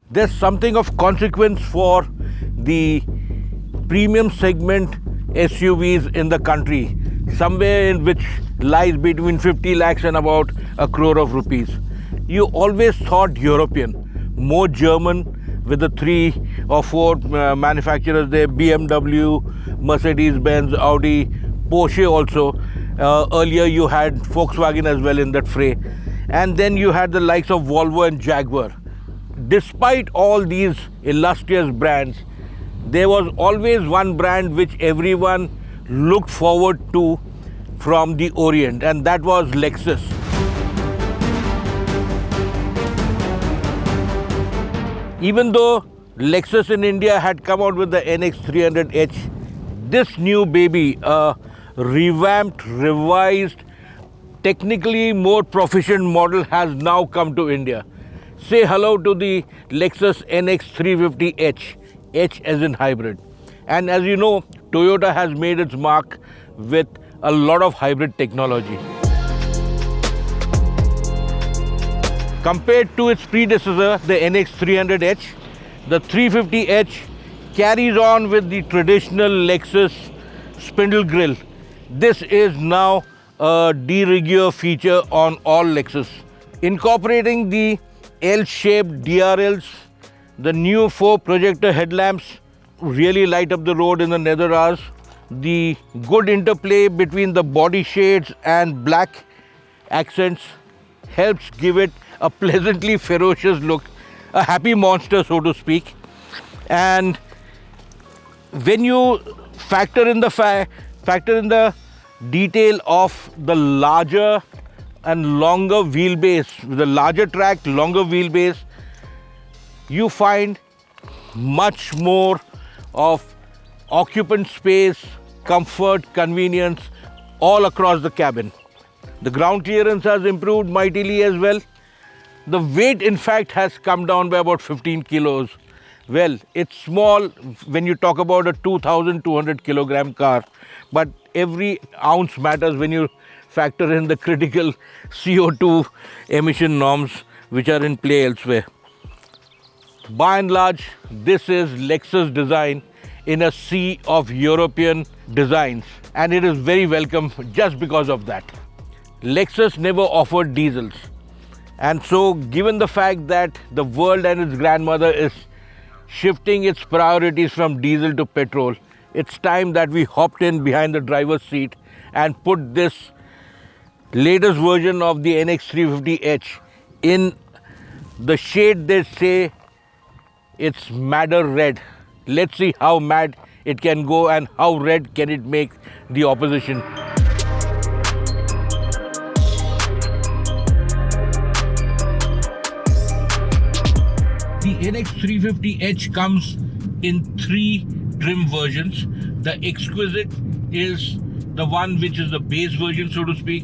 There's something of consequence for the premium segment SUVs in the country, somewhere in which lies between 50 lakhs and about a crore of rupees. You always thought European, more German, with the 3 or 4 manufacturers there, BMW, Mercedes-Benz, Audi, Porsche also. Earlier you had Volkswagen as well in that fray. And then you had the likes of Volvo and Jaguar. Despite all these illustrious brands, there was always one brand which everyone looked forward to from the Orient, and that was Lexus. Even though Lexus in India had come out with the NX 300H, this new baby, a revamped, revised, technically more proficient model, has now come to India. Say hello to the Lexus NX 350H, H as in hybrid. And as you know, Toyota has made its mark with a lot of hybrid technology. Compared to its predecessor, the NX 300H, the 350H carries on with the traditional Lexus spindle grille. This is now a de rigueur feature on all Lexus. Incorporating the L-shaped DRLs, the new 4 projector headlamps really light up the road in the nether hours. The good interplay between the body shades and black accents helps give it a pleasantly ferocious look, a happy monster, so to speak. And when you factor in the detail of the larger and longer wheelbase, the larger track, longer wheelbase, you find much more of occupant space, comfort, convenience all across the cabin. The ground clearance has improved mightily as well. The weight, in fact, has come down by about 15 kilos. Well, it's small when you talk about a 2,200 kilogram car, but every ounce matters when you factor in the critical CO2 emission norms which are in play elsewhere. By and large, this is Lexus design in a sea of European designs, and it is very welcome just because of that. Lexus never offered diesels, and so given the fact that the world and its grandmother is shifting its priorities from diesel to petrol, it's time that we hopped in behind the driver's seat and put this latest version of the NX 350H in the shade they say it's Madder Red. Let's see how mad it can go and how red can it make the opposition. The NX 350H comes in 3 trim versions. The Exquisite is the one which is the base version, so to speak.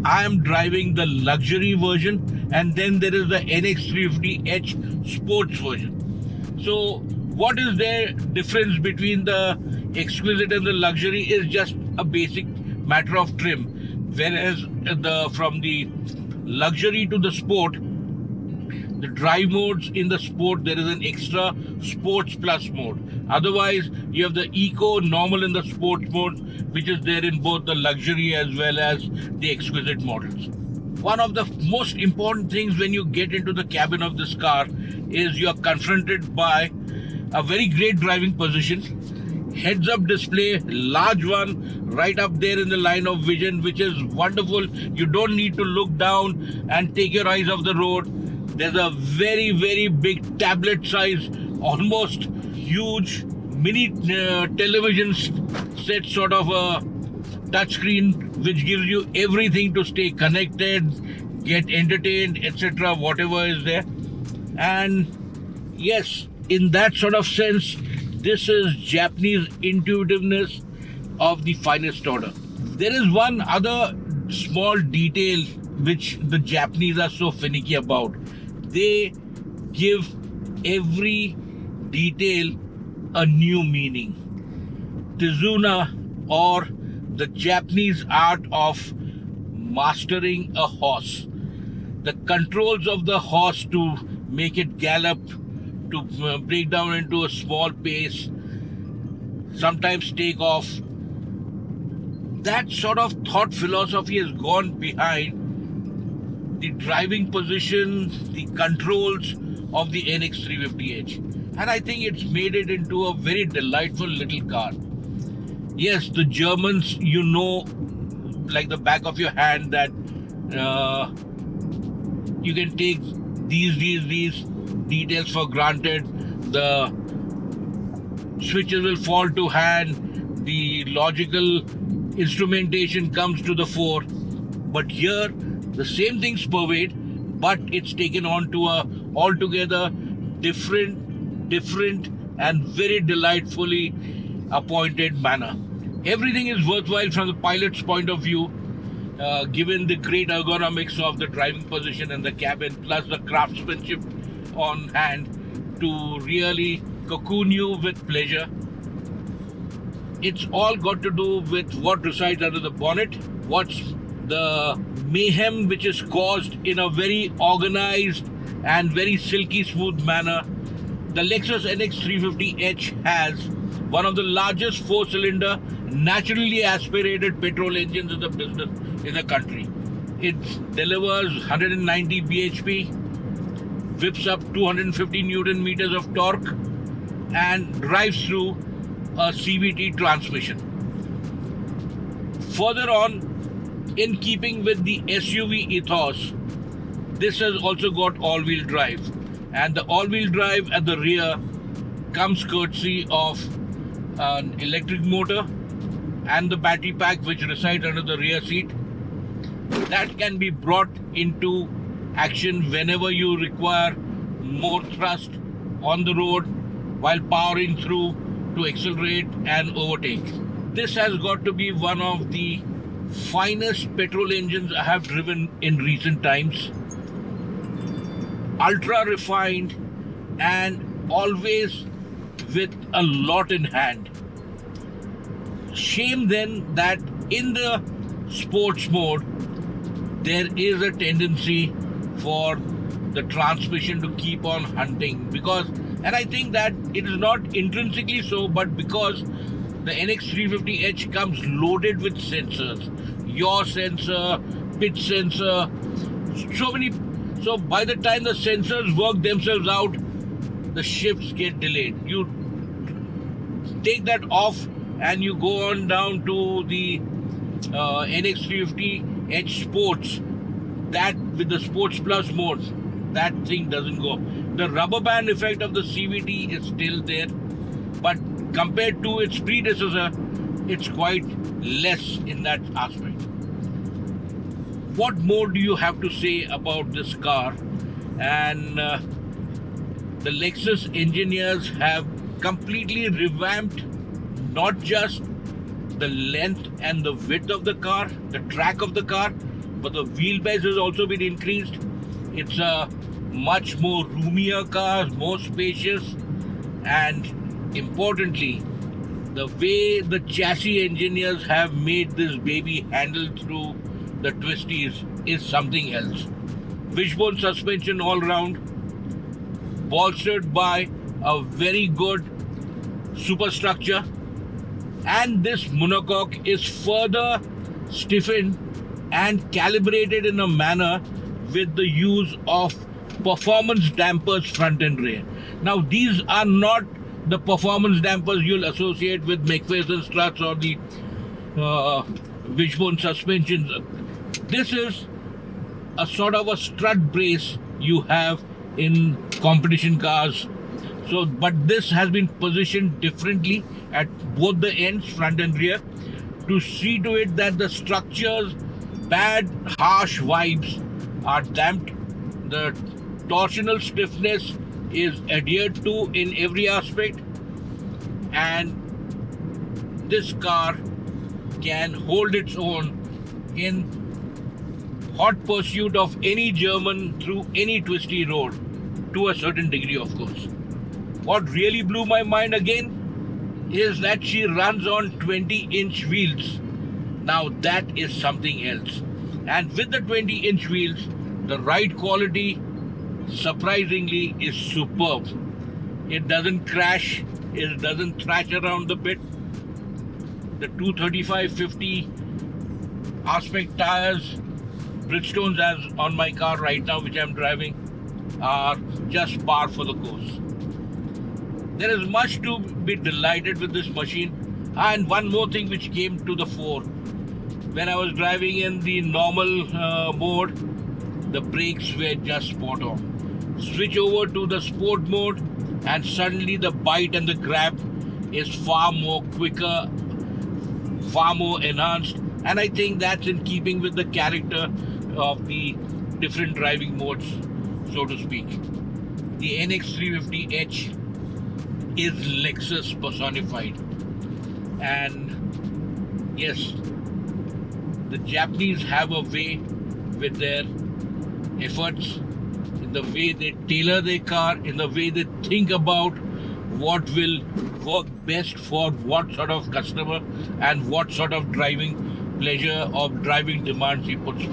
I am driving the luxury version, and then there is the NX 350H sports version. So what is their difference between the Exquisite and the luxury is just a basic matter of trim. Whereas from the luxury to the sport, the drive modes in the sport, there is an extra sports plus mode. Otherwise, you have the eco, normal in the sports mode, which is there in both the luxury as well as the Exquisite models. One of the most important things when you get into the cabin of this car is you are confronted by a very great driving position. Heads-up display, large one, right up there in the line of vision, which is wonderful. You don't need to look down and take your eyes off the road. There's a very, very big tablet size, almost huge mini television set sort of a touchscreen, which gives you everything to stay connected, get entertained, etc., whatever is there. And yes, in that sort of sense, this is Japanese intuitiveness of the finest order. There is one other small detail which the Japanese are so finicky about. They give every detail a new meaning. Tizuna, or the Japanese art of mastering a horse. The controls of the horse to make it gallop to break down into a small pace, sometimes take off. That sort of thought philosophy has gone behind the driving position, the controls of the NX 350h. And I think it's made it into a very delightful little car. Yes, the Germans, you know, like the back of your hand, that you can take these details for granted. The switches will fall to hand. The logical instrumentation comes to the fore. But here, the same things pervade, but it's taken on to a altogether different and very delightfully appointed manner. Everything is worthwhile from the pilot's point of view, given the great ergonomics of the driving position and the cabin, plus the craftsmanship on hand to really cocoon you with pleasure. It's all got to do with what resides under the bonnet, what's the mayhem which is caused in a very organized and very silky smooth manner. The Lexus NX 350h has one of the largest four-cylinder naturally aspirated petrol engines in the country. It delivers 190 bhp, whips up 250 Newton meters of torque, and drives through a CVT transmission. Further on, in keeping with the SUV ethos, this has also got all-wheel drive, and the all-wheel drive at the rear comes courtesy of an electric motor and the battery pack which resides under the rear seat. That can be brought into action whenever you require more thrust on the road while powering through to accelerate and overtake. This has got to be one of the finest petrol engines I have driven in recent times. Ultra refined and always with a lot in hand. Shame then that in the sports mode there is a tendency for the transmission to keep on hunting, because, and I think that it is not intrinsically so, but because the NX 350h comes loaded with sensors, yaw sensor, pitch sensor, so by the time the sensors work themselves out, the shifts get delayed. You take that off and you go on down to the NX 350h Sports, that with the Sports Plus mode, that thing doesn't go. The rubber band effect of the CVT is still there, but compared to its predecessor, it's quite less in that aspect. What more do you have to say about this car? And the Lexus engineers have completely revamped not just the length and the width of the car, the track of the car, but the wheelbase has also been increased. It's a much more roomier car, more spacious, and importantly, the way the chassis engineers have made this baby handle through the twisties is something else. Wishbone suspension all round, bolstered by a very good superstructure, and this monocoque is further stiffened and calibrated in a manner with the use of performance dampers front and rear. Now these are not the performance dampers you'll associate with McPherson struts or the wishbone suspensions. This is a sort of a strut brace you have in competition cars. So, but this has been positioned differently at both the ends, front and rear, to see to it that the structure's bad, harsh vibes are damped. The torsional stiffness is adhered to in every aspect, and this car can hold its own in hot pursuit of any German through any twisty road, to a certain degree, of course. What really blew my mind again is that she runs on 20-inch wheels. Now that is something else. And with the 20-inch wheels, the ride quality surprisingly is superb. It doesn't crash. It doesn't thrash around the pit. The 235/50 aspect tires, Bridgestones as on my car right now, which I'm driving, are just par for the course. There is much to be delighted with this machine. And one more thing which came to the fore. When I was driving in the normal mode, the brakes were just spot on. Switch over to the sport mode and suddenly the bite and the grab is far more quicker, far more enhanced, and I think that's in keeping with the character of the different driving modes, so to speak. The NX 350H is Lexus personified, and yes, the Japanese have a way with their efforts, in the way they tailor their car, in the way they think about what will work best for what sort of customer and what sort of driving pleasure or driving demands he puts.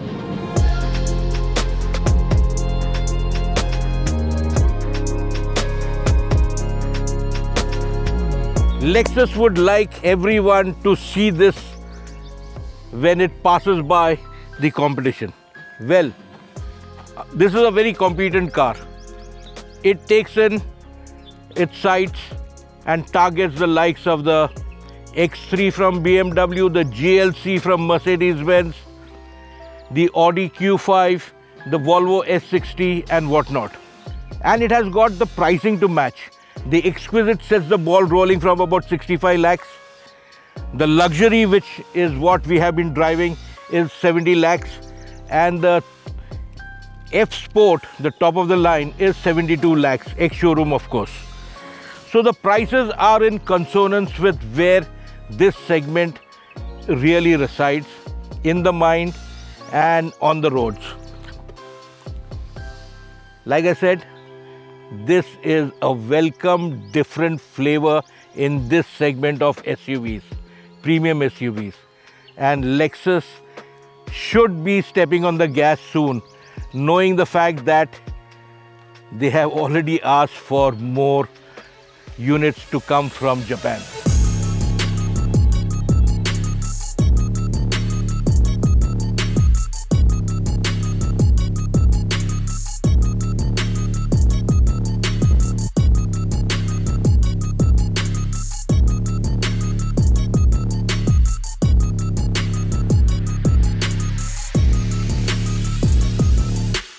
Lexus would like everyone to see this when it passes by the competition. Well, this is a very competent car. It takes in its sights and targets the likes of the X3 from BMW, the GLC from Mercedes-Benz, the Audi Q5, the Volvo S60 and whatnot. And it has got the pricing to match. The Exquisite sets the ball rolling from about 65 lakhs. The Luxury, which is what we have been driving, is 70 lakhs. And the F Sport, the top of the line, is 72 lakhs, ex-showroom of course. So the prices are in consonance with where this segment really resides, in the mind and on the roads. Like I said, this is a welcome different flavor in this segment of SUVs, premium SUVs. And Lexus should be stepping on the gas soon, knowing the fact that they have already asked for more units to come from Japan.